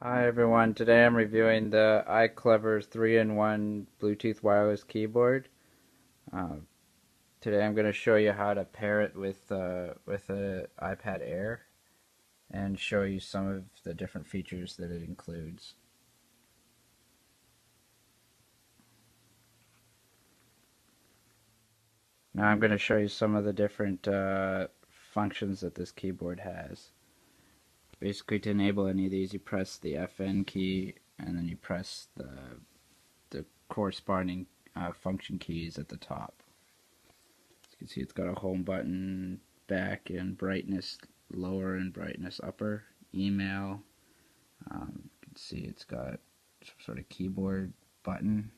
Hi everyone, today I'm reviewing the iClever 3-in-1 Bluetooth wireless keyboard. Uh, Today I'm going to show you how to pair it with a iPad Air and show you some of the different features that it includes. Now I'm going to show you some of the different functions that this keyboard has. Basically, to enable any of these, you press the FN key and then you press the corresponding function keys at the top. You can see it's got a home button, back and brightness lower and brightness upper, email. You can see it's got some sort of keyboard button,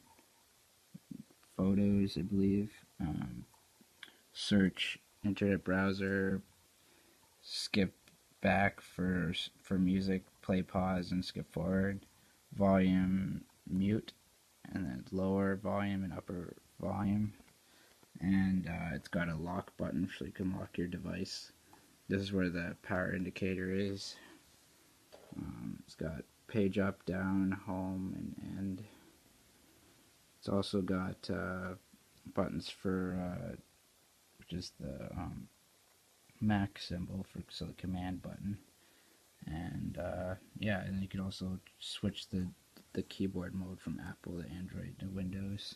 photos, I believe, search, internet browser, skip back for music, play pause and skip forward, volume, mute, and then lower volume and upper volume. And it's got a lock button so you can lock your device. This is where the power indicator is. It's got page up, down, home, and end. It's also got buttons for which is the Mac symbol for the command button, and yeah, and you can also switch the keyboard mode from Apple to Android to Windows.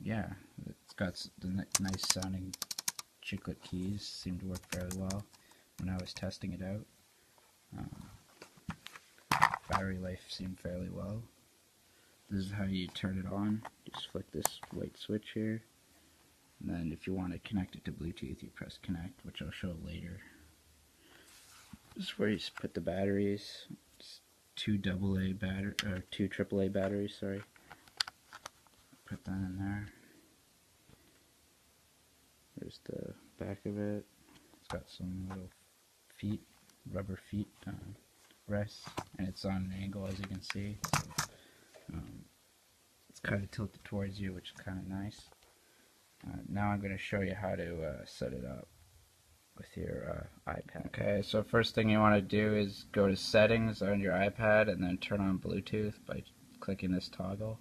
Yeah, it's got the nice sounding chiclet keys. Seem to work fairly well when I was testing it out. Battery life seemed fairly well. This is how you turn it on. Just flick this white switch here, and then if you want to connect it to Bluetooth, you press connect, which I'll show later. This is where you put the batteries. It's two AAA batteries. Sorry. Put that in there. There's the back of it. It's got some little feet, rubber feet rests, and it's on an angle, as you can see. So, it's kind of tilted towards you, which is kind of nice. Now I'm going to show you how to set it up with your iPad. Okay, so first thing you want to do is go to settings on your iPad and then turn on Bluetooth by clicking this toggle.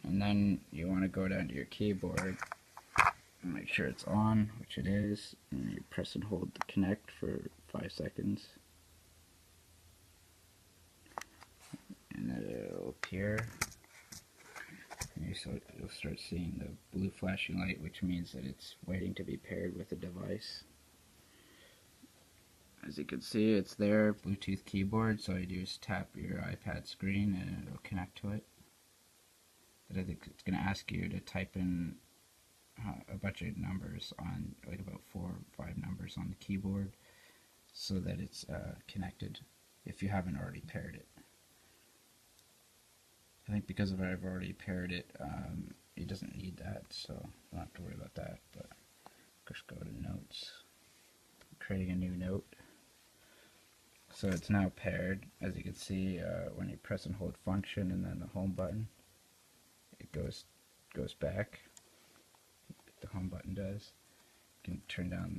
And then you want to go down to your keyboard and make sure it's on, which it is, and you press and hold the connect for 5 seconds. And then it'll appear. And you'll start seeing the blue flashing light, which means that it's waiting to be paired with a device. As you can see, it's there, Bluetooth keyboard, so all you do is tap your iPad screen and it'll connect to it. But I think it's going to ask you to type in a bunch of numbers on, like about 4 or 5 numbers on the keyboard, so that it's connected if you haven't already paired it. I think because I've already paired it, it doesn't need that, so I don't have to worry about that. But just go to notes, creating a new note. So it's now paired. As you can see, when you press and hold function and then the home button, it goes back. The home button does. You can turn down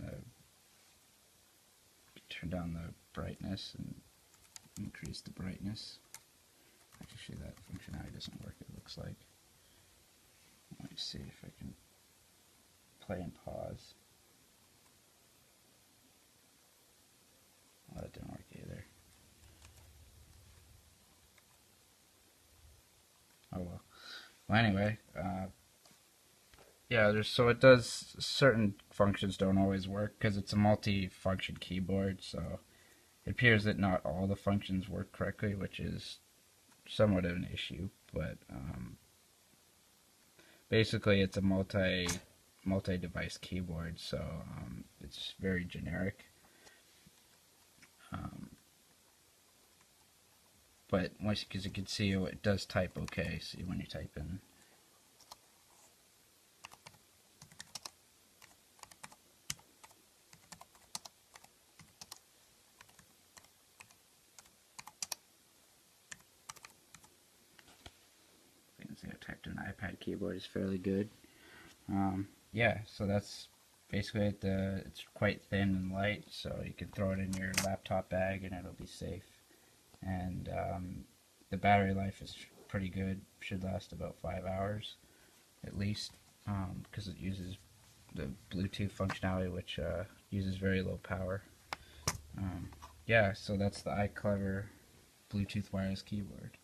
the brightness and increase the brightness. Actually, that functionality doesn't work, it looks like. Let me see if I can play and pause. Well, that didn't work either. Oh well. Well, anyway, yeah, so it does, certain functions don't always work because it's a multi-function keyboard, so it appears that not all the functions work correctly, which is somewhat of an issue, but basically it's a multi-device keyboard, so it's very generic. But because you can see, it does type okay. See when you type in. You can see I typed in iPad keyboard is fairly good. Yeah, so that's basically it's quite thin and light, so you can throw it in your laptop bag and it'll be safe. And the battery life is pretty good. Should last about 5 hours at least, because it uses the Bluetooth functionality, which uses very low power. Yeah, so that's the iClever Bluetooth wireless keyboard.